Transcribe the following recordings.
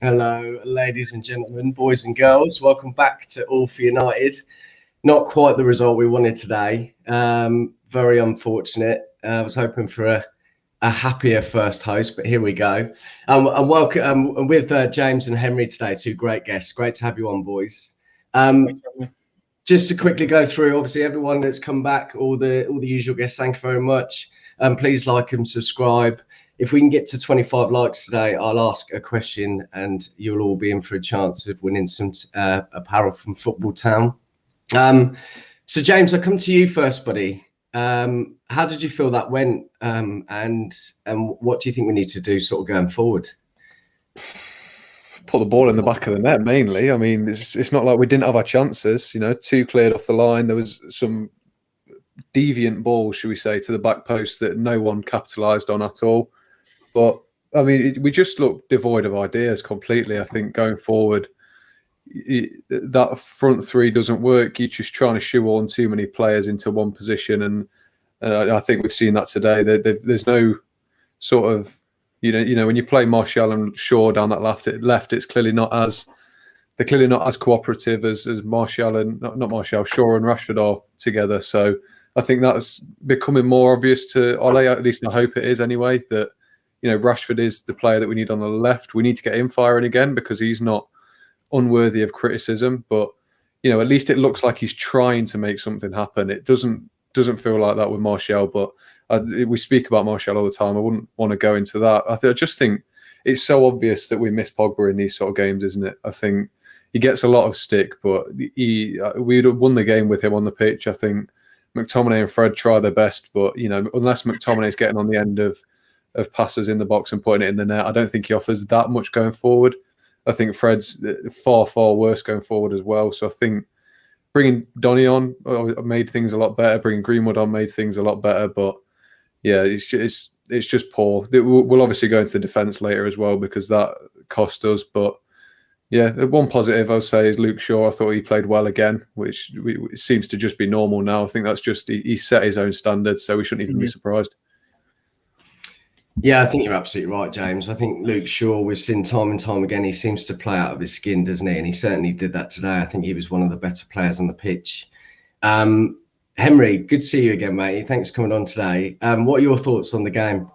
Hello, ladies and gentlemen, boys and girls. Welcome back to All for United. Not quite the result we wanted today. Very unfortunate. I was hoping for a happier first host, but here we go. And welcome with James and Henry today, two great guests. Great to have you on, boys. Just to quickly go through, obviously, everyone that's come back, all the usual guests, thank you very much. Please like and subscribe. If we can get to 25 likes today, I'll ask a question and you'll all be in for a chance of winning some apparel from Football Town. So, James, I'll come to you first, buddy. How did you feel that went? And what do you think we need to do sort of going forward? Put the ball in the back of the net, mainly. I mean, it's not like we didn't have our chances. You know, 2 cleared off the line. There was some deviant balls, should we say, to the back post that no one capitalised on at all. But, I mean, we just look devoid of ideas completely. I think going forward, that front three doesn't work. You're just trying to shoehorn too many players into one position. And I think we've seen that today. There's no sort of, you know, when you play Martial and Shaw down that left, it's clearly not as cooperative as Martial and not Martial, Shaw and Rashford are together. So I think that's becoming more obvious to Ole. At least I hope it is anyway. That, you know, Rashford is the player that we need on the left. We need to get him firing again because he's not unworthy of criticism. But, you know, at least it looks like he's trying to make something happen. It doesn't feel like that with Martial, but we speak about Martial all the time. I wouldn't want to go into that. I just think it's so obvious that we miss Pogba in these sort of games, isn't it? I think he gets a lot of stick, but we'd have won the game with him on the pitch. I think McTominay and Fred try their best, but, you know, unless McTominay's getting on the end of passes in the box and putting it in the net, I don't think he offers that much going forward. I think Fred's far, far worse going forward as well. So I think bringing Donny on made things a lot better. Bringing Greenwood on made things a lot better. But yeah, it's just poor. We'll obviously go into the defence later as well because that cost us. But yeah, one positive I'll say is Luke Shaw. I thought he played well again, which seems to just be normal now. I think that's just he set his own standards, so we shouldn't even be surprised. Yeah, I think you're absolutely right, James. I think Luke Shaw, we've seen time and time again, he seems to play out of his skin, doesn't he? And he certainly did that today. I think he was one of the better players on the pitch. Henry, good to see you again, mate. Thanks for coming on today. What are your thoughts on the game?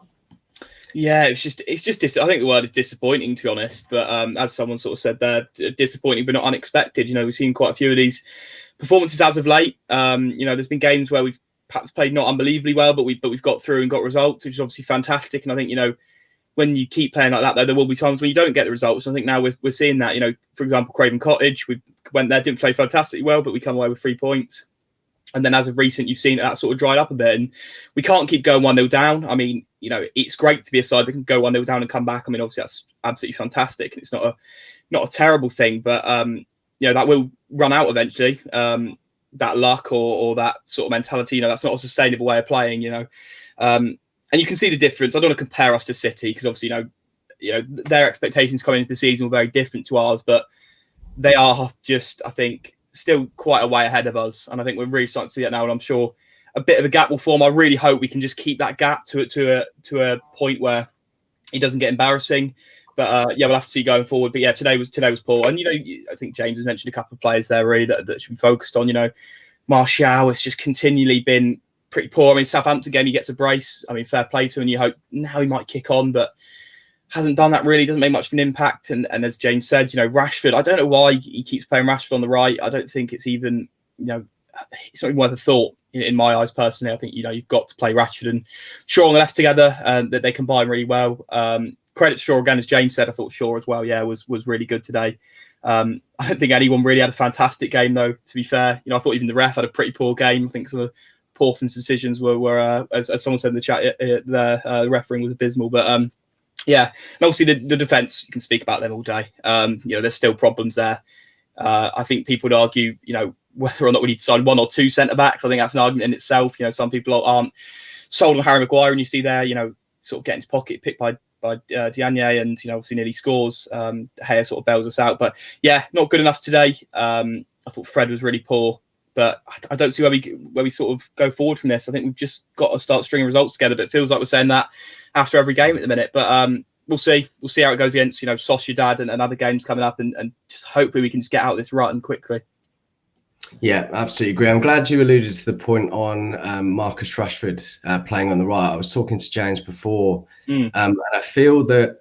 Yeah, it's just I think the word is disappointing, to be honest. But as someone sort of said there, disappointing but not unexpected. You know, we've seen quite a few of these performances as of late. You know, there's been games where we've perhaps played not unbelievably well, but we've got through and got results, which is obviously fantastic. And I think, you know, when you keep playing like that, though, there will be times when you don't get the results. I think now we're seeing that. You know, for example, Craven Cottage, we went there, didn't play fantastically well, but we come away with 3 points. And then as of recent, you've seen that sort of dried up a bit. And we can't keep going 1-0 down. I mean, you know, it's great to be a side that can go 1-0 down and come back. I mean, obviously that's absolutely fantastic. It's not a terrible thing, but you know, that will run out eventually. That luck or that sort of mentality, you know, that's not a sustainable way of playing, you know. And you can see the difference. I don't want to compare us to City because obviously, you know, their expectations coming into the season were very different to ours, but they are just, I think, still quite a way ahead of us. And I think we're really starting to see that now. And I'm sure a bit of a gap will form. I really hope we can just keep that gap to a point where it doesn't get embarrassing. But yeah, we'll have to see going forward. But yeah, today was poor. And, you know, I think James has mentioned a couple of players there really that should be focused on. You know, Martial has just continually been pretty poor. I mean, Southampton game, he gets a brace. I mean, fair play to him. And you hope now he might kick on, but hasn't done that really. Doesn't make much of an impact. And as James said, you know, Rashford, I don't know why he keeps playing Rashford on the right. I don't think it's even, you know, it's not even worth a thought in my eyes personally. I think, you know, you've got to play Rashford and Shaw on the left together, that they combine really well. Credit to Shaw again, as James said. I thought Shaw as well, yeah, was really good today. I don't think anyone really had a fantastic game though, to be fair. You know, I thought even the ref had a pretty poor game. I think some of Paulson's decisions were as someone said in the chat, the refereeing was abysmal. But yeah, and obviously the defence, you can speak about them all day. You know, there's still problems there. I think people would argue, you know, whether or not we need to sign 1 or 2 centre-backs. I think that's an argument in itself. You know, some people aren't sold on Harry Maguire, and you see there, you know, sort of getting his pocket picked by Diagne, and, you know, obviously nearly scores. De Gea sort of bails us out. But yeah, not good enough today. I thought Fred was really poor. But I don't see where we sort of go forward from this. I think we've just got to start stringing results together. But it feels like we're saying that after every game at the minute. But we'll see. We'll see how it goes against, Sociedad and other games coming up, and just hopefully we can just get out of this rut and quickly. Yeah, absolutely agree. I'm glad you alluded to the point on Marcus Rashford playing on the right. I was talking to James before, and I feel that,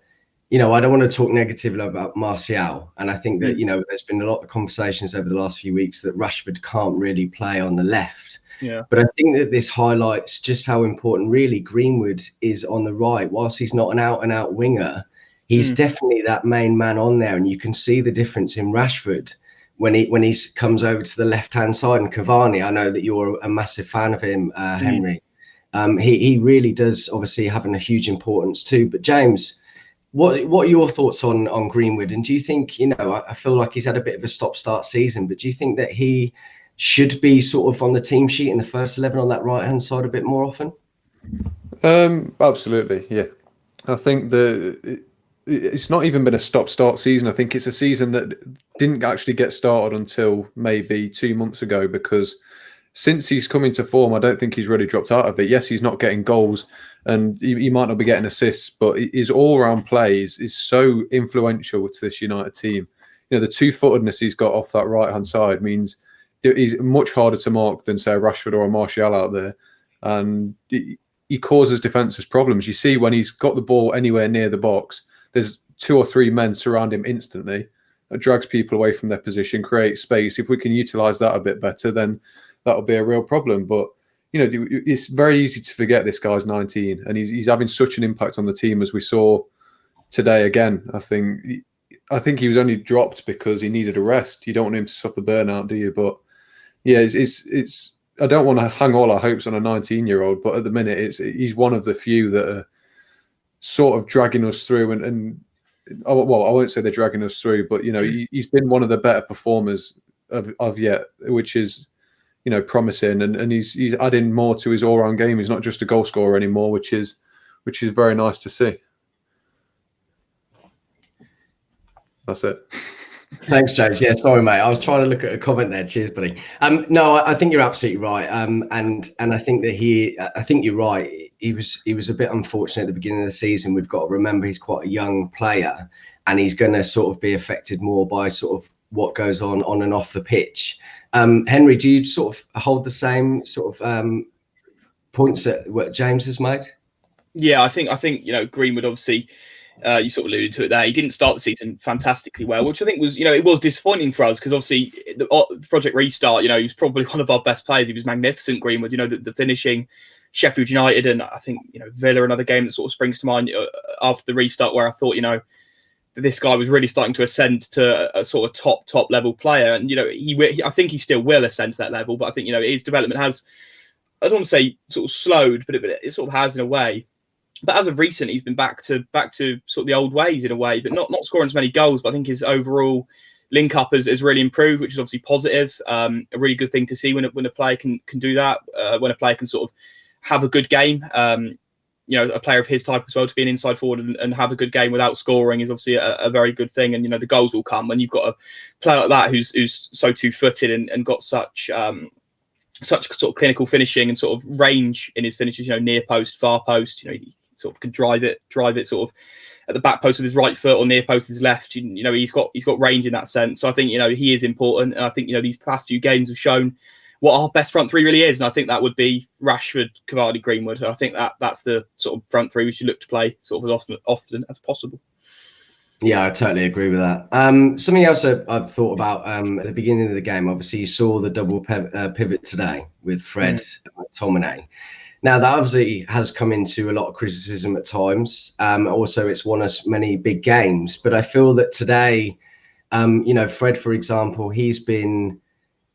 I don't want to talk negatively about Martial. And I think that, there's been a lot of conversations over the last few weeks that Rashford can't really play on the left. Yeah. But I think that this highlights just how important really Greenwood is on the right. Whilst he's not an out-and-out winger, he's definitely that main man on there. And you can see the difference in Rashford when he comes over to the left-hand side. And Cavani, I know that you're a massive fan of him, Henry. He really does obviously having a huge importance too. But James, what are your thoughts on Greenwood? And do you think, I feel like he's had a bit of a stop-start season, but do you think that he should be sort of on the team sheet in the first 11 on that right-hand side a bit more often? Absolutely, yeah. I think it's not even been a stop-start season. I think it's a season that didn't actually get started until maybe 2 months ago, because since he's come into form, I don't think he's really dropped out of it. Yes, he's not getting goals and he might not be getting assists, but his all-round play is so influential to this United team. The two-footedness he's got off that right-hand side means he's much harder to mark than, say, Rashford or a Martial out there. And he causes defences problems. You see when he's got the ball anywhere near the box, there's 2 or 3 men surround him instantly. It drags people away from their position, creates space. If we can utilise that a bit better, then that'll be a real problem. But, it's very easy to forget this guy's 19 and he's having such an impact on the team, as we saw today again. I think he was only dropped because he needed a rest. You don't want him to suffer burnout, do you? But yeah, it's I don't want to hang all our hopes on a 19-year-old, but at the minute he's one of the few that are sort of dragging us through. And well, I won't say they're dragging us through, but he's been one of the better performers of yet, which is promising. And he's adding more to his all-round game. He's not just a goal scorer anymore, which is very nice to see. That's it. Thanks, James. Yeah, sorry, mate. I was trying to look at a comment there. Cheers, buddy. No, I think you're absolutely right. And I think that I think you're right. He was a bit unfortunate at the beginning of the season. We've got to remember he's quite a young player, and he's going to sort of be affected more by sort of what goes on and off the pitch. Henry, do you sort of hold the same sort of points that what James has made? Yeah, I think Greenwood, obviously. You sort of alluded to it there. He didn't start the season fantastically well, which I think was, it was disappointing for us, because obviously the Project Restart, he was probably one of our best players. He was magnificent, Greenwood. The finishing, Sheffield United, and I think Villa, another game that sort of springs to mind after the restart, where I thought that this guy was really starting to ascend to a sort of top level player, and I think he still will ascend to that level, but I think his development has, I don't want to say sort of slowed, but it sort of has in a way. But as of recent, he's been back to sort of the old ways in a way, but not scoring as many goals. But I think his overall link up has really improved, which is obviously positive. A really good thing to see when a player can do that. When a player can sort of have a good game. A player of his type as well, to be an inside forward and have a good game without scoring is obviously a very good thing. And the goals will come when you've got a player like that who's so two-footed and got such sort of clinical finishing and sort of range in his finishes. Near post, far post. He sort of can drive it sort of at the back post with his right foot or near post with his left. He's got range in that sense. So I think he is important, and I think these past 2 games have shown what our best front three really is, and I think that would be Rashford, Cavani, Greenwood. And I think that's the sort of front three we should look to play sort of as often as possible. Yeah, I totally agree with that. Something else I've thought about at the beginning of the game. Obviously, you saw the double pivot today with Fred and McTominay. Now, that obviously has come into a lot of criticism at times. Also, it's won us many big games. But I feel that today, Fred, for example, he's been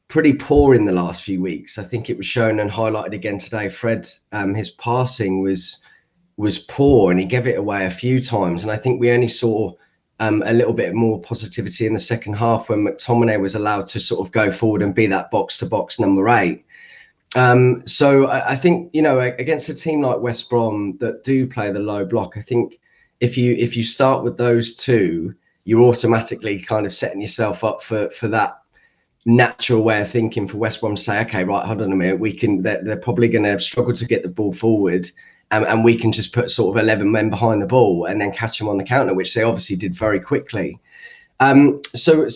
pretty poor in the last few weeks. I think it was shown and highlighted again today. Fred, his passing was poor, and he gave it away a few times. And I think we only saw a little bit more positivity in the second half when McTominay was allowed to sort of go forward and be that box-to-box number 8. So I think, against a team like West Brom that do play the low block, I think if you start with those 2, you're automatically kind of setting yourself up for that natural way of thinking for West Brom to say, okay, right, hold on a minute, they're probably going to struggle to get the ball forward, and we can just put sort of 11 men behind the ball and then catch them on the counter, which they obviously did very quickly. So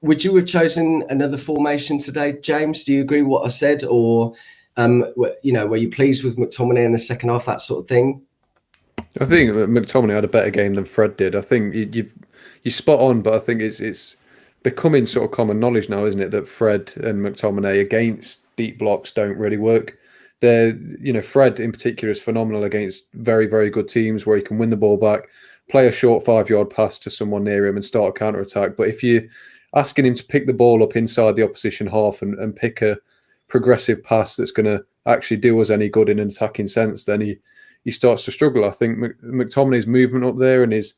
would you have chosen another formation today, James? Do you agree with what I said, or were you pleased with McTominay in the second half, that sort of thing? I think McTominay had a better game than Fred did. I think you spot on, but I think it's becoming sort of common knowledge now, isn't it, that Fred and McTominay against deep blocks don't really work. Fred in particular is phenomenal against very, very good teams where he can win the ball back, play a short 5-yard pass to someone near him and start a counter attack. But if you're asking him to pick the ball up inside the opposition half and pick a progressive pass that's going to actually do us any good in an attacking sense, then he starts to struggle. I think McTominay's movement up there and his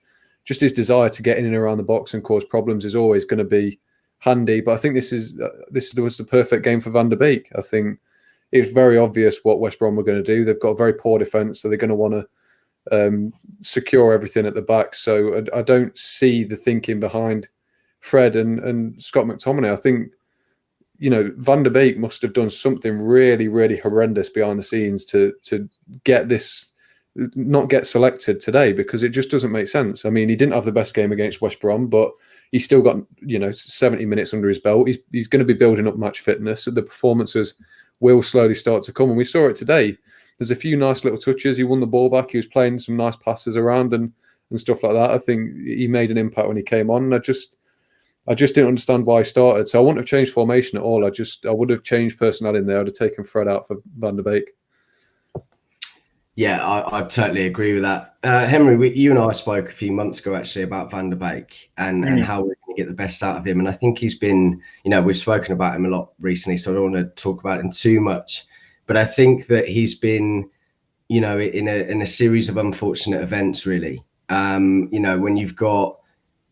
desire to get in and around the box and cause problems is always going to be handy. But I think this was the perfect game for Van der Beek. I think it's very obvious what West Brom were going to do. They've got a very poor defence, so they're going to want to secure everything at the back. So I don't see the thinking behind Fred and Scott McTominay. I think Van der Beek must have done something really, really horrendous behind the scenes to not get selected today, because it just doesn't make sense. I mean, he didn't have the best game against West Brom, but he's still got 70 minutes under his belt. He's going to be building up match fitness. The performances will slowly start to come, and we saw it today. There's a few nice little touches. He won the ball back. He was playing some nice passes around and stuff like that. I think he made an impact when he came on. And I just didn't understand why he started. So I wouldn't have changed formation at all. I would have changed personnel in there. I'd have taken Fred out for Van der Beek. Yeah, I totally agree with that. Henry, you and I spoke a few months ago actually about Van der Beek and how we're going to get the best out of him. And I think he's been, we've spoken about him a lot recently, so I don't want to talk about him too much. But I think that he's been, in a series of unfortunate events, really. When you've got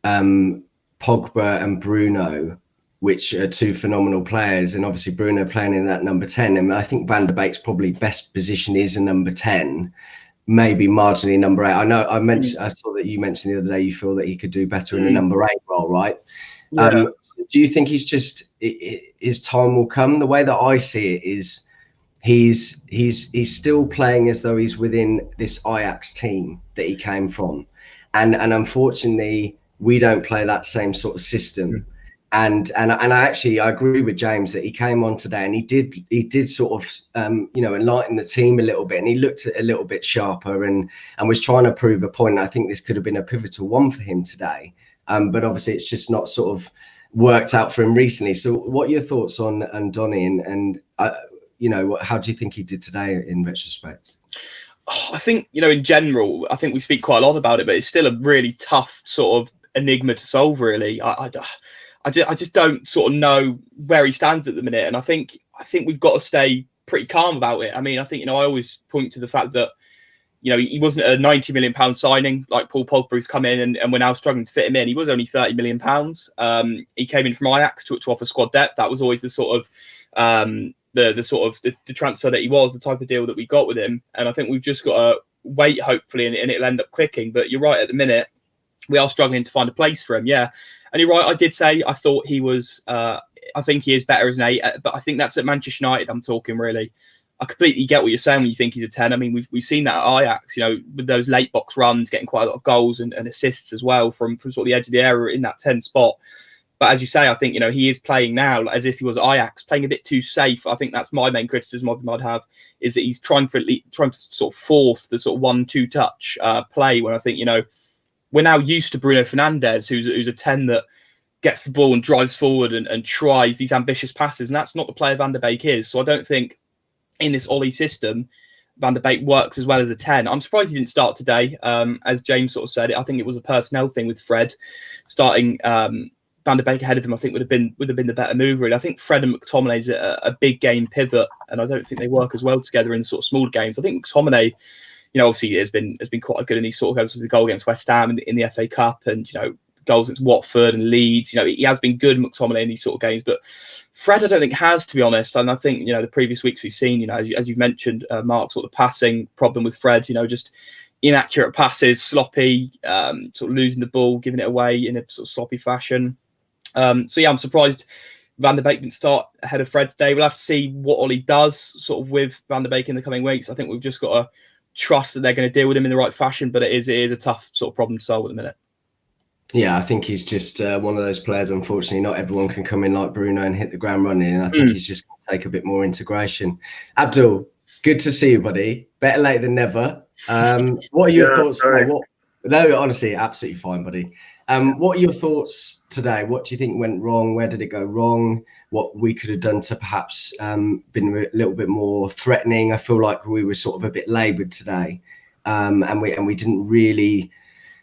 Pogba and Bruno, which are two phenomenal players, and obviously Bruno playing in that number 10. And I think Van der Beek's probably best position is a number 10, maybe marginally number 8. I know I saw that you mentioned the other day you feel that he could do better in the number 8 role, right? Yeah. Do you think his time will come? The way that I see it is he's still playing as though he's within this Ajax team that he came from, and unfortunately we don't play that same sort of system. And I agree with James that he came on today and he did sort of enlighten the team a little bit, and he looked a little bit sharper and was trying to prove a point. And I think this could have been a pivotal one for him today, but obviously it's just not sort of worked out for him recently. So what are your thoughts on Donny and how do you think he did today in retrospect? I think in general, I think we speak quite a lot about it, but it's still a really tough sort of enigma to solve. Really, I just don't sort of know where he stands at the minute, and I think we've got to stay pretty calm about it. I mean, I think I always point to the fact that he wasn't a £90 million signing like Paul Pogba's come in, and we're now struggling to fit him in. He was only £30 million. He came in from Ajax to offer squad depth. That was always the sort of the transfer that he was, the type of deal that we got with him. And I think we've just got to wait, hopefully, and it'll end up clicking. But you're right, at the minute we are struggling to find a place for him. Yeah. And you're right, I did say I thought he was, I think he is better as an 8, but I think that's at Manchester United I'm talking, really. I completely get what you're saying when you think he's a 10. I mean, we've seen that at Ajax, with those late box runs, getting quite a lot of goals and assists as well from sort of the edge of the area in that 10 spot. But as you say, I think, he is playing now as if he was Ajax, playing a bit too safe. I think that's my main criticism of him I'd have, is that he's trying to sort of force the sort of 1-2 touch play, when I think, we're now used to Bruno Fernandes, who's a 10 that gets the ball and drives forward and tries these ambitious passes. And that's not the player Van der Beek is. So I don't think in this Ollie system, Van der Beek works as well as a 10. I'm surprised he didn't start today. As James sort of said, I think it was a personnel thing with Fred starting Van der Beek ahead of him. I think would have been the better move, really. I think Fred and McTominay is a big game pivot, and I don't think they work as well together in sort of smaller games. I think McTominay, obviously has been quite good in these sort of games, with the goal against West Ham in the FA Cup, and goals against Watford and Leeds. He has been good, McTominay, in these sort of games, but Fred I don't think has, to be honest. And I think the previous weeks we've seen, as you've mentioned, Marc, sort of the passing problem with Fred. Just inaccurate passes, sloppy, sort of losing the ball, giving it away in a sort of sloppy fashion. I'm surprised Van der Beek didn't start ahead of Fred today. We'll have to see what Ollie does sort of with Van der Beek in the coming weeks. I think we've just got to trust that they're going to deal with him in the right fashion. But it is a tough sort of problem to solve at the minute. Yeah, I think he's just one of those players. Unfortunately, not everyone can come in like Bruno and hit the ground running. And I think he's just going to take a bit more integration. Abdul, good to see you, buddy. Better late than never. What are your thoughts? No, honestly, absolutely fine, buddy. What are your thoughts today? What do you think went wrong? Where did it go wrong? What we could have done to perhaps been a little bit more threatening? I feel like we were sort of a bit laboured today, and we didn't really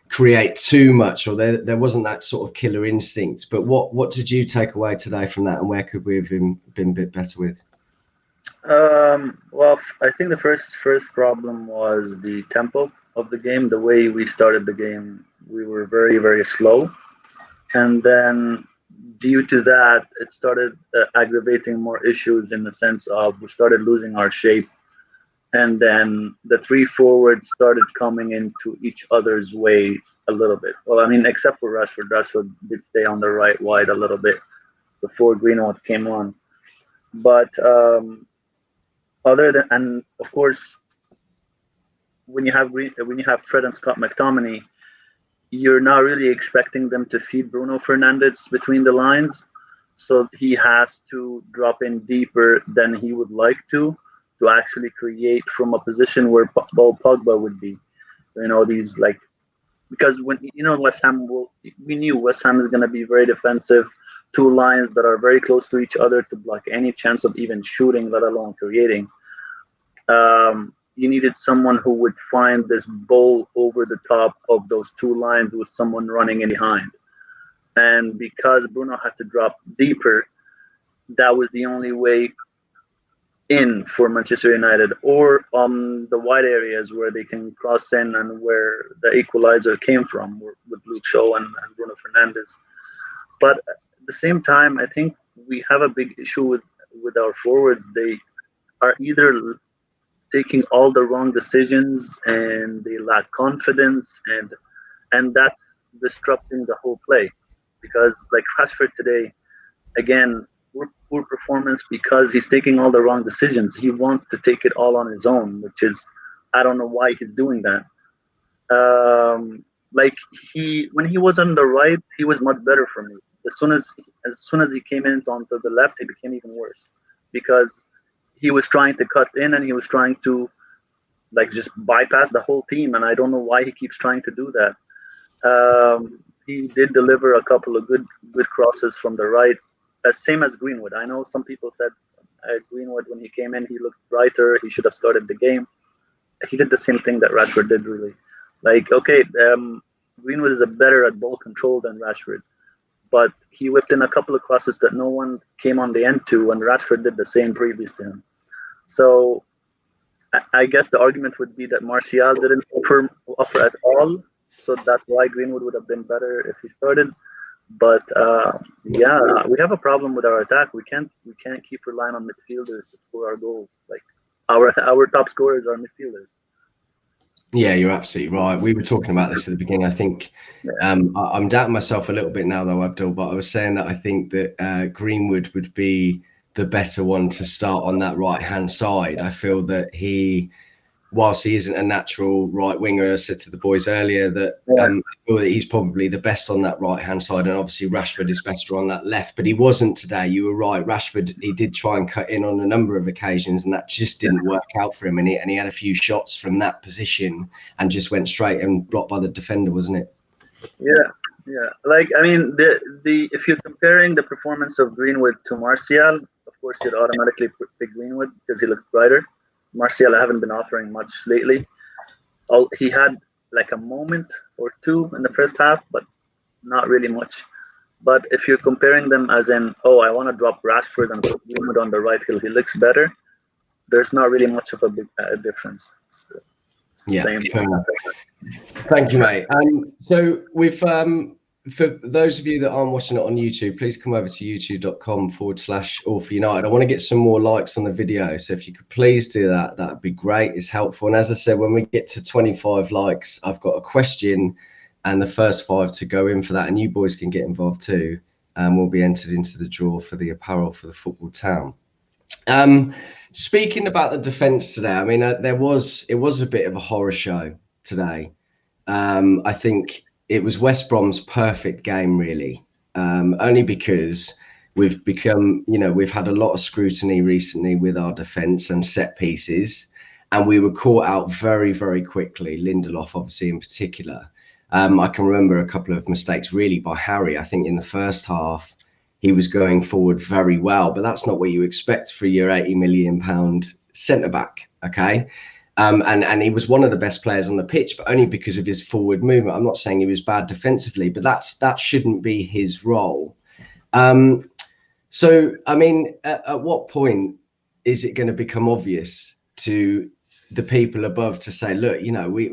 create too much, or there wasn't that sort of killer instinct. But what did you take away today from that, and where could we have been a bit better with? Well, I think the first problem was the tempo of the game. The way we started the game, we were very, very slow, and then due to that, it started aggravating more issues in the sense of we started losing our shape. And then the three forwards started coming into each other's ways a little bit. Well, I mean, except for Rashford. Rashford did stay on the right wide a little bit before Greenwood came on. But other than, and of course, when you have Fred and Scott McTominay, you're not really expecting them to feed Bruno Fernandes between the lines. So he has to drop in deeper than he would like to actually create from a position where Paul Pogba would be. You know, these like, because when, you know, we knew West Ham is going to be very defensive, two lines that are very close to each other to block any chance of even shooting, let alone creating. You needed someone who would find this ball over the top of those two lines with someone running in behind. And because Bruno had to drop deeper, that was the only way in for Manchester United, or on the wide areas where they can cross in and where the equalizer came from with Luke Shaw and Bruno Fernandes. But at the same time, I think we have a big issue with our forwards. They are either taking all the wrong decisions and they lack confidence, and that's disrupting the whole play. Because like Rashford today, again, poor performance because he's taking all the wrong decisions. He wants to take it all on his own, which is, I don't know why he's doing that. When he was on the right, he was much better for me. As soon as he came in onto the left, it became even worse because he was trying to cut in and he was trying to like just bypass the whole team. And I don't know why he keeps trying to do that. He did deliver a couple of good crosses from the right. Same as Greenwood. I know some people said Greenwood, when he came in, he looked brighter. He should have started the game. He did the same thing that Rashford did, really. Like, okay, Greenwood is better at ball control than Rashford, but he whipped in a couple of crosses that no one came on the end to, and Rashford did the same previous to him. So I guess the argument would be that Martial didn't offer at all, so that's why Greenwood would have been better if he started. But yeah, we have a problem with our attack. We can't keep relying on midfielders to score our goals. Like our top scorers are midfielders. Yeah, you're absolutely right. We were talking about this at the beginning. I think I'm doubting myself a little bit now, though, Abdul. But I was saying that I think that Greenwood would be the better one to start on that right-hand side. I feel that whilst he isn't a natural right winger, I said to the boys earlier that I feel that he's probably the best on that right-hand side, and obviously Rashford is better on that left, but he wasn't today. You were right. Rashford, he did try and cut in on a number of occasions, and that just didn't work out for him, and he had a few shots from that position and just went straight and blocked by the defender, wasn't it? Yeah. Like, I mean, if you're comparing the performance of Greenwood to Martial, of course you'd automatically pick Greenwood because he looked brighter. Martial, I haven't been offering much lately. He had like a moment or two in the first half, but not really much. But if you're comparing them as in, I want to drop Rashford and put Greenwood on the right because he looks better, there's not really much of a big difference. Yeah, fair enough. Thank you, mate. So we've for those of you that aren't watching it on YouTube, please come over to youtube.com/AllForUnited. I want to get some more likes on the video. So if you could please do that, that'd be great. It's helpful. And as I said, when we get to 25 likes, I've got a question and the first 5 to go in for that. And you boys can get involved too. And we'll be entered into the draw for the apparel for the football town. Speaking about the defence today, I mean, it was a bit of a horror show today. I think it was West Brom's perfect game, really, only because we've become, we've had a lot of scrutiny recently with our defence and set pieces, and we were caught out very, very quickly. Lindelof, obviously, in particular. I can remember a couple of mistakes, really, by Harry. I think in the first half, he was going forward very well, but that's not what you expect for your £80 million centre-back, okay? And he was one of the best players on the pitch, but only because of his forward movement. I'm not saying he was bad defensively, but that shouldn't be his role. So, I mean, at what point is it going to become obvious to the people above to say, look, we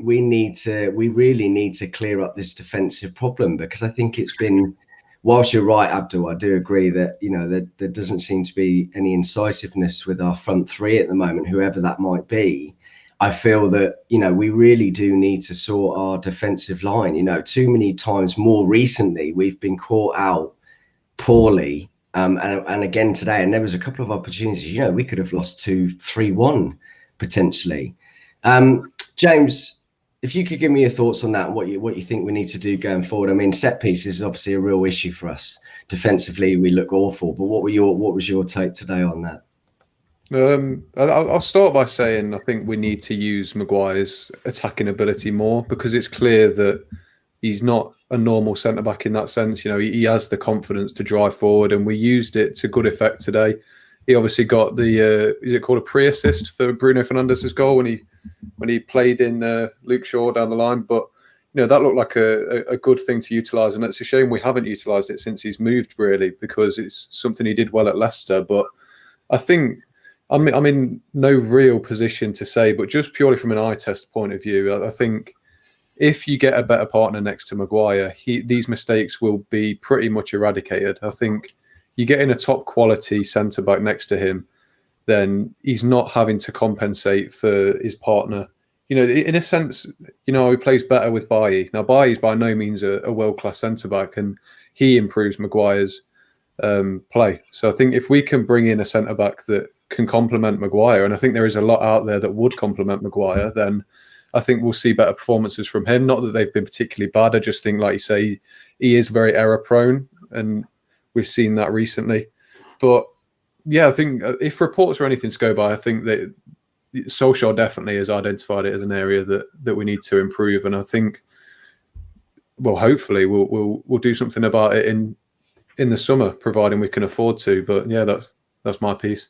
really need to clear up this defensive problem? Because I think it's been, whilst you're right, Abdul, I do agree that, there doesn't seem to be any incisiveness with our front three at the moment, whoever that might be. I feel that, we really do need to sort our defensive line. Too many times more recently, we've been caught out poorly. And again today, and there was a couple of opportunities, we could have lost 2-3-1 potentially. James, if you could give me your thoughts on that, and what you think we need to do going forward. I mean, set pieces is obviously a real issue for us. Defensively, we look awful. But what was your take today on that? I'll start by saying I think we need to use Maguire's attacking ability more, because it's clear that he's not a normal centre-back in that sense. He has the confidence to drive forward, and we used it to good effect today. He obviously got the is it called a pre-assist for Bruno Fernandes's goal when he played in Luke Shaw down the line. But that looked like a good thing to utilise, and it's a shame we haven't utilised it since he's moved, really, because it's something he did well at Leicester. But I think I'm in no real position to say, but just purely from an eye test point of view, I think if you get a better partner next to Maguire, these mistakes will be pretty much eradicated. I think you get in a top quality centre back next to him, then he's not having to compensate for his partner. In a sense, he plays better with Bailly. Now, Bailly's by no means a world-class centre back, and he improves Maguire's play. So I think if we can bring in a centre back that can complement Maguire, and I think there is a lot out there that would complement Maguire, then I think we'll see better performances from him. Not that they've been particularly bad. I just think, like you say, he is very error prone, and we've seen that recently. But yeah, I think if reports are anything to go by, I think that Solskjaer definitely has identified it as an area that we need to improve. And I think, well, hopefully we'll do something about it in the summer, providing we can afford to. But yeah, that's my piece.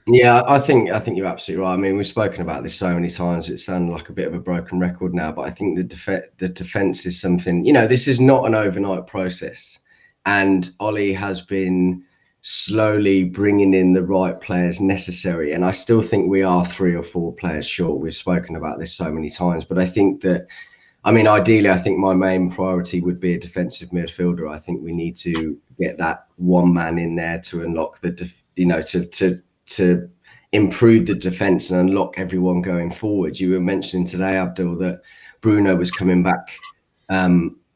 Yeah, I think you're absolutely right. I mean, we've spoken about this so many times. It sounds like a bit of a broken record now, but I think the defense is something, this is not an overnight process. And Ollie has been slowly bringing in the right players necessary. And I still think we are 3 or 4 players short. We've spoken about this so many times, but I think that, ideally, I think my main priority would be a defensive midfielder. I think we need to get that one man in there to unlock to improve the defence and unlock everyone going forward. You were mentioning today, Abdul, that Bruno was coming back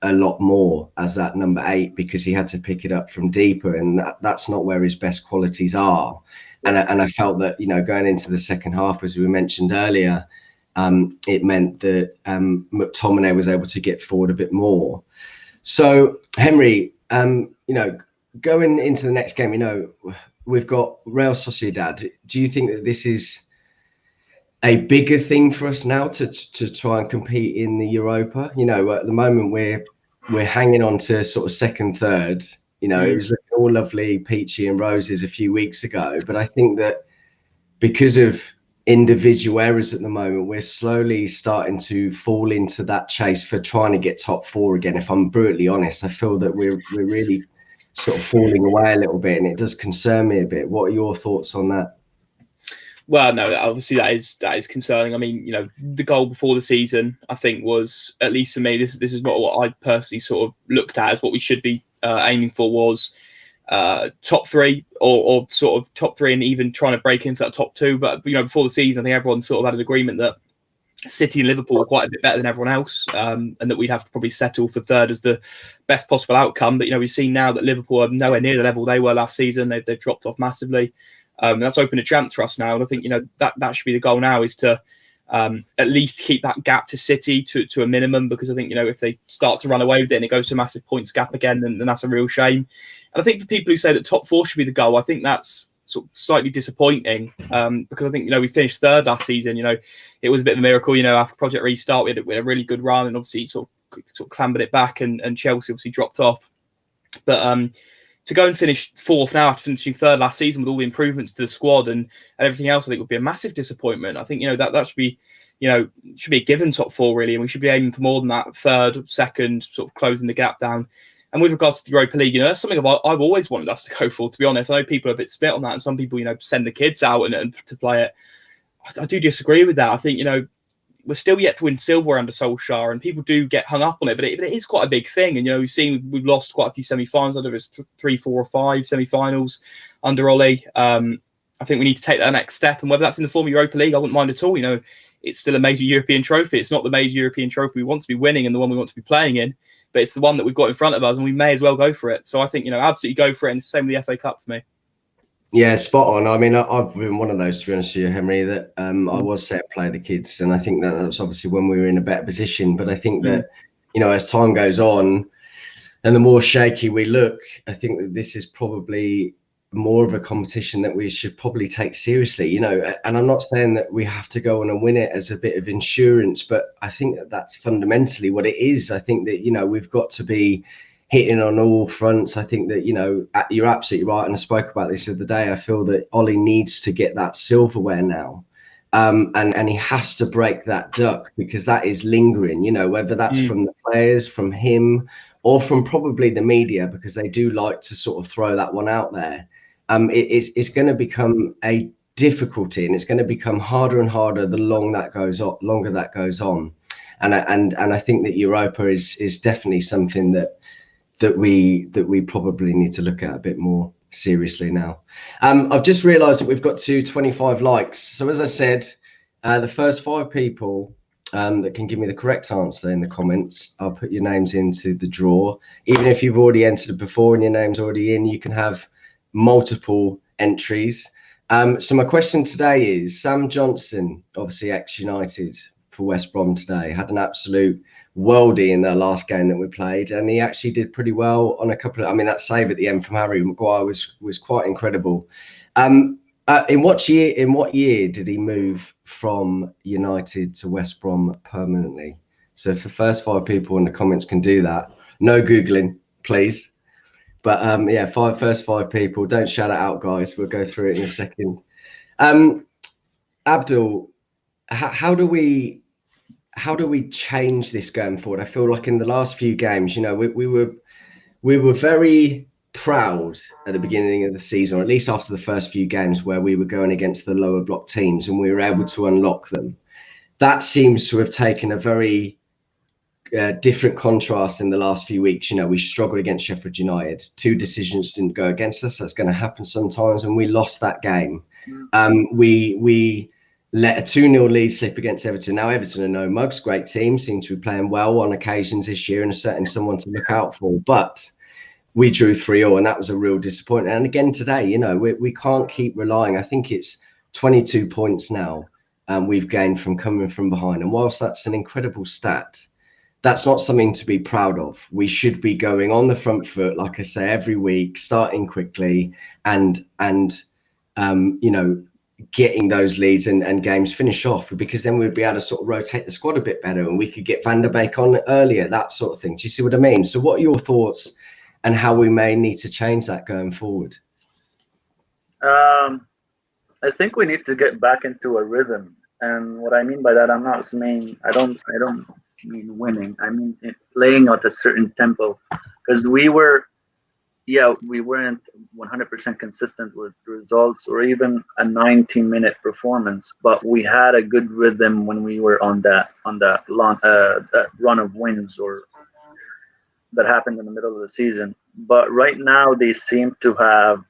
a lot more as that number 8 because he had to pick it up from deeper, and that's not where his best qualities are. And I felt that, going into the second half, as we mentioned earlier, it meant that McTominay was able to get forward a bit more. So, Henry, going into the next game, we've got Real Sociedad. Do you think that this is a bigger thing for us now to try and compete in the Europa? At the moment we're hanging on to sort of second, third. It was looking all lovely, peachy and roses a few weeks ago. But I think that because of individual errors at the moment, we're slowly starting to fall into that chase for trying to get top 4 again. If I'm brutally honest, I feel that we're really sort of falling away a little bit, and it does concern me a bit. What are your thoughts on that? Well, no, obviously that is concerning. I mean, the goal before the season, I think, was, at least for me, this is not what I personally sort of looked at as what we should be aiming for, was top 3 or sort of top 3 and even trying to break into that top 2. But before the season, I think everyone sort of had an agreement that City and Liverpool were quite a bit better than everyone else, and that we'd have to probably settle for third as the best possible outcome. But we've seen now that Liverpool are nowhere near the level they were last season. They've dropped off massively. That's opened a chance for us now. And I think, that should be the goal now, is to at least keep that gap to City to a minimum, because I think, if they start to run away with it and it goes to a massive points gap again, then that's a real shame. And I think for people who say that top 4 should be the goal, I think that's sort of slightly disappointing, because I think, we finished 3rd last season. It was a bit of a miracle, after Project Restart, we had a really good run, and obviously sort of clambered it back, and Chelsea obviously dropped off. But to go and finish 4th now after finishing 3rd last season with all the improvements to the squad and everything else, I think would be a massive disappointment. I think, that should be, should be a given top 4 really, and we should be aiming for more than that, 3rd, 2nd, sort of closing the gap down. And with regards to the Europa League, that's something I've always wanted us to go for, to be honest. I know people are a bit split on that, and some people, send the kids out and to play it. I do disagree with that. I think, we're still yet to win silverware under Solskjaer, and people do get hung up on it, but it is quite a big thing. And, we've lost quite a few semi-finals under his 3, 4 or 5 semi-finals under Ollie. I think we need to take that next step, and whether that's in the form of Europa League, I wouldn't mind at all. It's still a major European trophy. It's not the major European trophy we want to be winning and the one we want to be playing in, but it's the one that we've got in front of us, and we may as well go for it. So I think, absolutely go for it. And it's the same with the FA Cup for me. Yeah, spot on. I mean, I've been one of those, to be honest with you, Henry, that I was set to play the kids. And I think that was obviously when we were in a better position. But I think that, as time goes on and the more shaky we look, I think that this is probably more of a competition that we should probably take seriously, and I'm not saying that we have to go on and win it as a bit of insurance, but I think that that's fundamentally what it is. I think that, we've got to be hitting on all fronts. I think that, you're absolutely right. And I spoke about this the other day. I feel that Ollie needs to get that silverware now. And he has to break that duck, because that is lingering, whether that's from the players, from him, or from probably the media, because they do like to sort of throw that one out there. It's going to become a difficulty, and it's going to become harder and harder the longer that goes on. And I think that Europa is definitely something that we probably need to look at a bit more seriously now. I've just realized that we've got to 25 likes. So as I said, the first 5 people that can give me the correct answer in the comments, I'll put your names into the draw. Even if you've already entered it before and your name's already in, you can have multiple entries. So my question today is, Sam Johnson, obviously ex-United for West Brom today, had an absolute worldie in their last game that we played, and he actually did pretty well on a couple of, that save at the end from Harry Maguire was quite incredible. In what year did he move from United to West Brom permanently? So if the first 5 people in the comments can do that, no Googling, please. But first 5 people, don't shout it out, guys. We'll go through it in a second. Abdul, how do we change this going forward? I feel like in the last few games, we were very proud at the beginning of the season, or at least after the first few games, where we were going against the lower block teams and we were able to unlock them. That seems to have taken a very different contrast in the last few weeks. We struggled against Sheffield United. 2 decisions didn't go against us. That's going to happen sometimes, and we lost that game. We let a 2-0 lead slip against Everton. Now, Everton are no mugs, great team, seem to be playing well on occasions this year and are certainly someone to look out for. But we drew 3-0, and that was a real disappointment. And again today, we can't keep relying. I think it's 22 points now we've gained from coming from behind. And whilst that's an incredible stat, that's not something to be proud of. We should be going on the front foot, like I say, every week, starting quickly and getting those leads and games finish off, because then we'd be able to sort of rotate the squad a bit better, and we could get Van der Beek on earlier, that sort of thing. Do you see what I mean? So what are your thoughts and how we may need to change that going forward? I think we need to get back into a rhythm. And what I mean by that, I don't mean winning. I mean playing at a certain tempo, because we weren't 100% consistent with results or even a 90-minute performance, but we had a good rhythm when we were on that run of wins or that happened in the middle of the season. But right now they seem to have,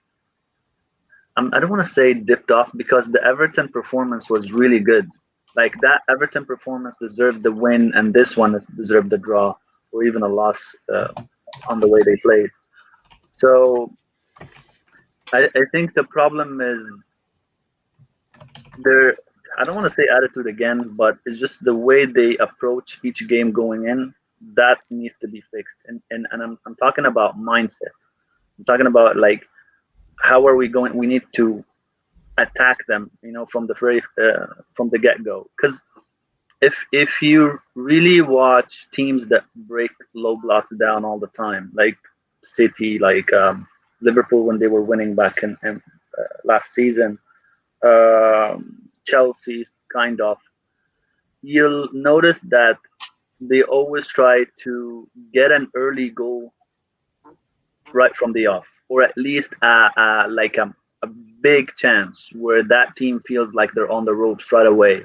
I don't want to say dipped off, because the Everton performance was really good. Like, that Everton performance deserved the win, and this one deserved the draw or even a loss on the way they played. So I think the problem is their, I don't want to say attitude again, but it's just the way they approach each game going in that needs to be fixed. And I'm talking about mindset. I'm talking about like how are we going? We need to attack them, from the get go. Because if you really watch teams that break low blocks down all the time, like City, like Liverpool when they were winning back in last season, Chelsea, kind of, you'll notice that they always try to get an early goal right from the off, or at least like a big chance where that team feels like they're on the ropes right away.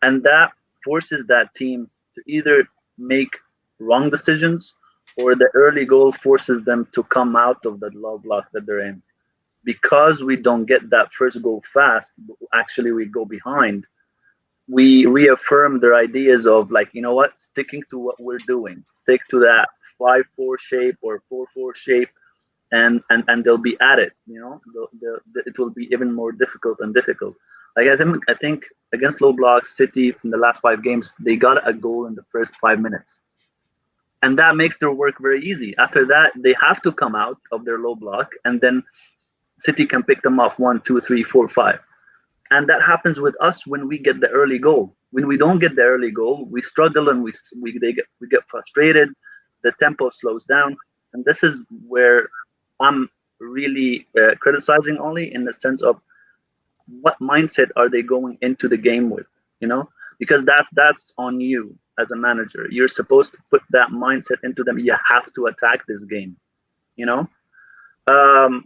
And that forces that team to either make wrong decisions, or the early goal forces them to come out of the low block that they're in. Because we don't get that first goal fast, actually we go behind, we reaffirm their ideas of like, sticking to what we're doing, stick to that 5-4 shape or 4-4 shape, and they'll be at it. It will be even more difficult and difficult. Like I think against low blocks, City in the last 5 games, they got a goal in the first 5 minutes, and that makes their work very easy. After that, they have to come out of their low block, and then City can pick them up 1, 2, 3, 4, 5. And that happens with us when we get the early goal. When we don't get the early goal, we struggle and we get frustrated. The tempo slows down, and this is where I'm really criticizing only in the sense of what mindset are they going into the game with, because that's on you as a manager. You're supposed to put that mindset into them. You have to attack this game,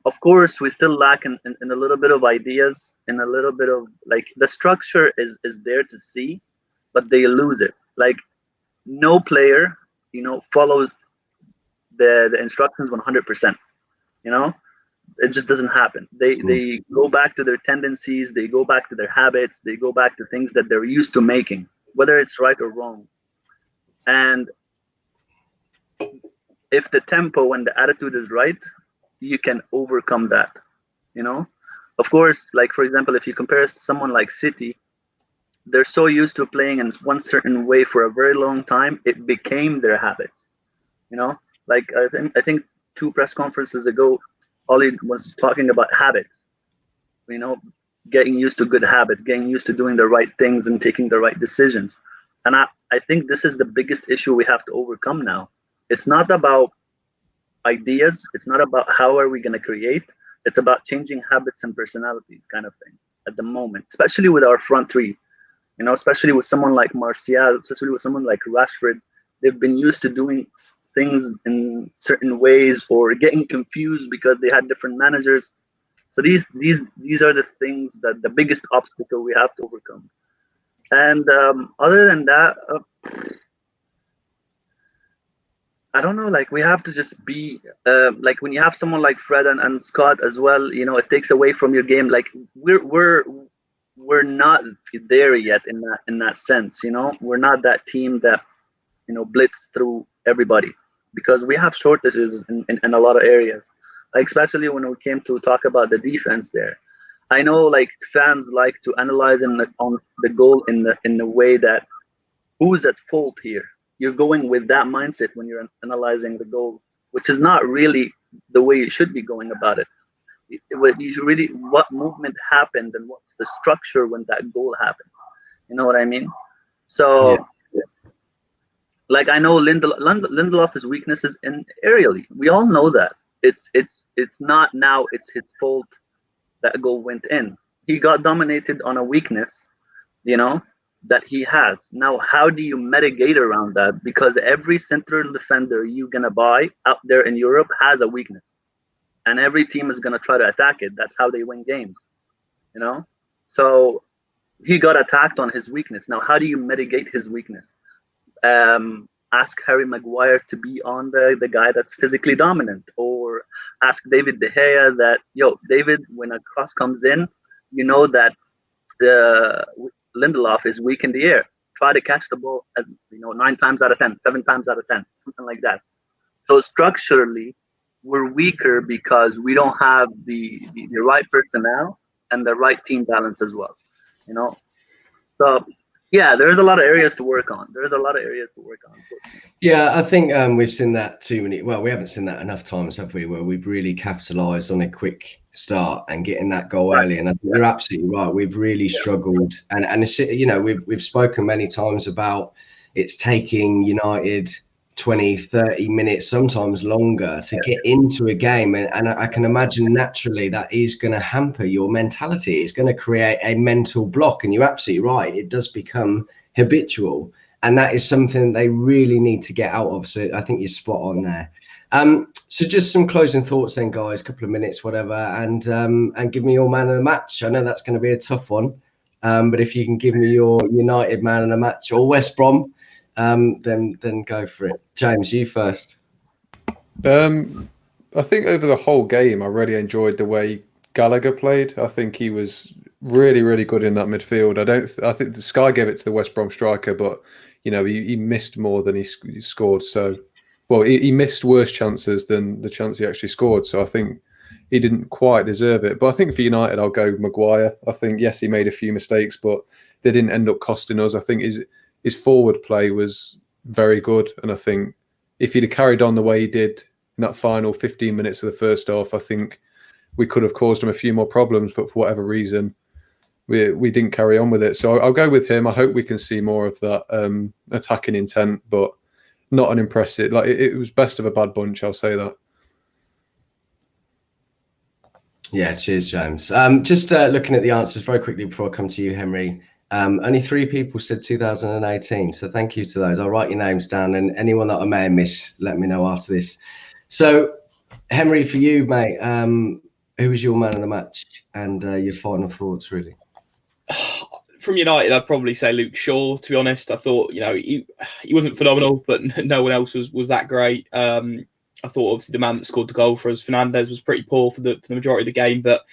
Of course, we still lack in a little bit of ideas, and a little bit of like the structure is there to see, but they lose it. Like no player, follows the instructions 100%. It just doesn't happen. They go back to their tendencies, they go back to their habits, they go back to things that they're used to making, whether it's right or wrong. And if the tempo and the attitude is right, you can overcome that. Of course, like for example, if you compare us to someone like City, they're so used to playing in one certain way for a very long time, it became their habits. Like I think 2 press conferences ago, Ollie was talking about habits, getting used to good habits, getting used to doing the right things and taking the right decisions. And I think this is the biggest issue we have to overcome now. It's not about ideas, it's not about how are we going to create, it's about changing habits and personalities kind of thing at the moment, especially with our front 3, especially with someone like Martial, especially with someone like Rashford. They've been used to doing things in certain ways or getting confused because they had different managers. So these are the things that the biggest obstacle we have to overcome. And other than that, I don't know, like we have to just be like when you have someone like Fred and Scott as well, it takes away from your game. Like we're not there yet in that sense, we're not that team that blitz through everybody, because we have shortages in a lot of areas, like especially when we came to talk about the defense there. I know like fans like to analyze on the goal in the way that who's at fault here. You're going with that mindset when you're analyzing the goal, which is not really the way you should be going about it. You should really, what movement happened and what's the structure when that goal happened. You know what I mean? So, like I know Lindelof's weaknesses in aerially. We all know that. It's not now it's his fault that goal went in. He got dominated on a weakness, that he has. Now, how do you mitigate around that? Because every central defender you're going to buy out there in Europe has a weakness. And every team is going to try to attack it. That's how they win games, So he got attacked on his weakness. Now, how do you mitigate his weakness? Ask Harry Maguire to be on the guy that's physically dominant. Or ask David De Gea that, David, when a cross comes in, that Lindelof is weak in the air. Try to catch the ball 9 times out of 10, 7 times out of 10, something like that. So structurally, we're weaker because we don't have the right personnel and the right team balance as well. you know. So yeah, there's a lot of areas to work on. Yeah, I think we've seen that too many. Well, we haven't seen that enough times, have we? Where we've really capitalised on a quick start and getting that goal early. And I think you're absolutely right. We've really struggled, and it's, you know, we've spoken many times about it's taking United 20, 30 minutes, sometimes longer, to get into a game. And I can imagine naturally that is going to hamper your mentality. It's going to create a mental block. And you're absolutely right. It does become habitual. And that is something they really need to get out of. So I think you're spot on there. So just some closing thoughts then, guys, a couple of minutes, whatever, and give me your man of the match. I know that's going to be a tough one. But if you can give me your United man of the match or West Brom, then go for it. James, you first. I think over the whole game, I really enjoyed the way Gallagher played. I think he was really, really good in that midfield. I think the Sky gave it to the West Brom striker, but you know, he missed more than he scored. So, well, he missed worse chances than the chance he actually scored. So I think he didn't quite deserve it. But I think for United, I'll go Maguire. I think, yes, he made a few mistakes, but they didn't end up costing us. I think his forward play was very good. And I think if he'd have carried on the way he did in that final 15 minutes of the first half, I think we could have caused him a few more problems. But for whatever reason, we didn't carry on with it. So I'll go with him. I hope we can see more of that attacking intent, but not an impressive. Like it was best of a bad bunch. I'll say that. Yeah, cheers, James. Just looking at the answers very quickly before I come to you, Henry. Only 3 people said 2018, so thank you to those. I'll write your names down, and anyone that I may have missed, let me know after this. So, Henry, for you, mate, who was your man of the match and your final thoughts, really? From United, I'd probably say Luke Shaw. To be honest, I thought he wasn't phenomenal, but no one else was that great. I thought obviously the man that scored the goal for us, Fernandez, was pretty poor for the majority of the game, but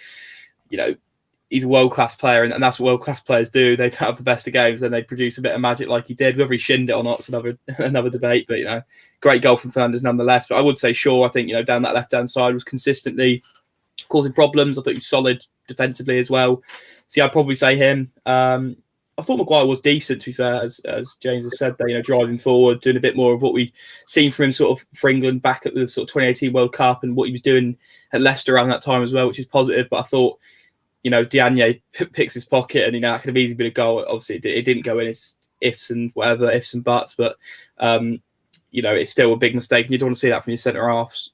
he's a world-class player, and that's what world-class players do. They don't have the best of games, then they produce a bit of magic like he did. Whether he shinned it or not is another debate, but great goal from Fernandez nonetheless. But I would say Shaw, I think, down that left-hand side was consistently causing problems. I thought he was solid defensively as well. So yeah, I'd probably say him. I thought Maguire was decent, to be fair, as James has said, there, driving forward, doing a bit more of what we've seen from him sort of for England back at the sort of 2018 World Cup, and what he was doing at Leicester around that time as well, which is positive. But I thought, Diagne picks his pocket, and that could have easily been a goal. Obviously, it didn't go in. It's ifs and buts, but it's still a big mistake, and you don't want to see that from your centre halves.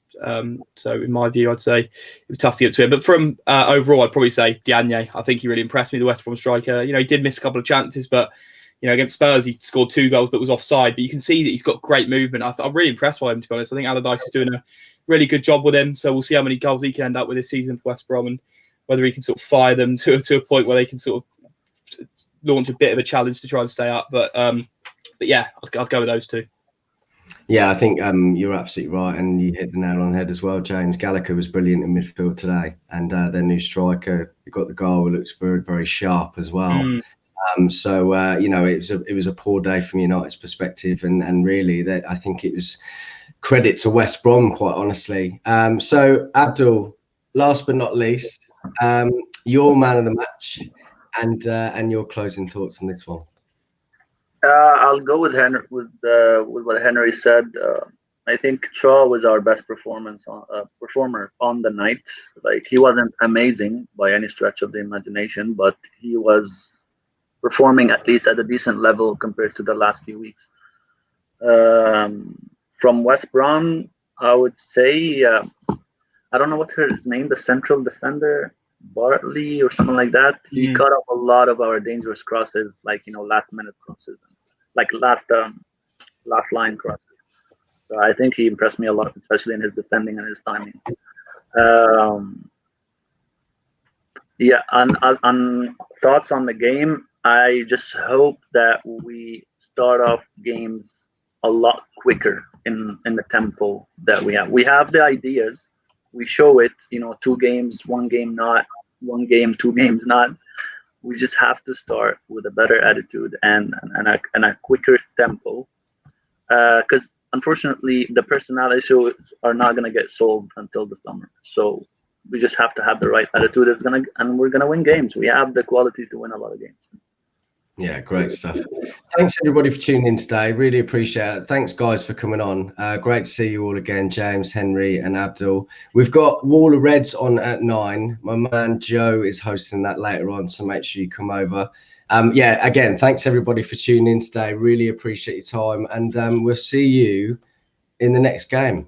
So in my view, I'd say it was tough to get to him. But from overall, I'd probably say Diagne. I think he really impressed me, the West Brom striker. He did miss a couple of chances, but against Spurs, he scored 2 goals, but was offside. But you can see that he's got great movement. I'm really impressed by him, to be honest. I think Allardyce is doing a really good job with him. So we'll see how many goals he can end up with this season for West Brom, and whether he can sort of fire them to a point where they can sort of launch a bit of a challenge to try and stay up. But yeah, I'd go with those 2. Yeah, I think you're absolutely right, and you hit the nail on the head as well, James. Gallagher was brilliant in midfield today, and their new striker, who got the goal, looks very, very sharp as well. So it was a poor day from United's perspective, and really, I think it was credit to West Brom, quite honestly. So Abdul, last but not least, your man of the match, and your closing thoughts on this one. I'll go with Henry, with what Henry said. I think Shaw was our best performer on the night. Like, he wasn't amazing by any stretch of the imagination, but he was performing at least at a decent level compared to the last few weeks. From West Brom, I would say, I don't know what his name, the central defender, Bartley or something like that. He cut off a lot of our dangerous crosses, like last minute crosses, like last line crosses. So I think he impressed me a lot, especially in his defending and his timing. Yeah, on thoughts on the game, I just hope that we start off games a lot quicker in the tempo that we have. We have the ideas. We show it, 2 games, 1 game not, 1 game, 2 games not. We just have to start with a better attitude and a quicker tempo. Because unfortunately, the personnel issues are not going to get solved until the summer. So we just have to have the right attitude. And we're gonna win games. We have the quality to win a lot of games. Yeah, great stuff. Thanks everybody for tuning in today. Really appreciate it. Thanks guys for coming on. Great to see you all again, James, Henry, and Abdul. We've got Wall of Reds on at 9. My man Joe is hosting that later on, so make sure you come over. Yeah, again, thanks everybody for tuning in today. Really appreciate your time, and we'll see you in the next game.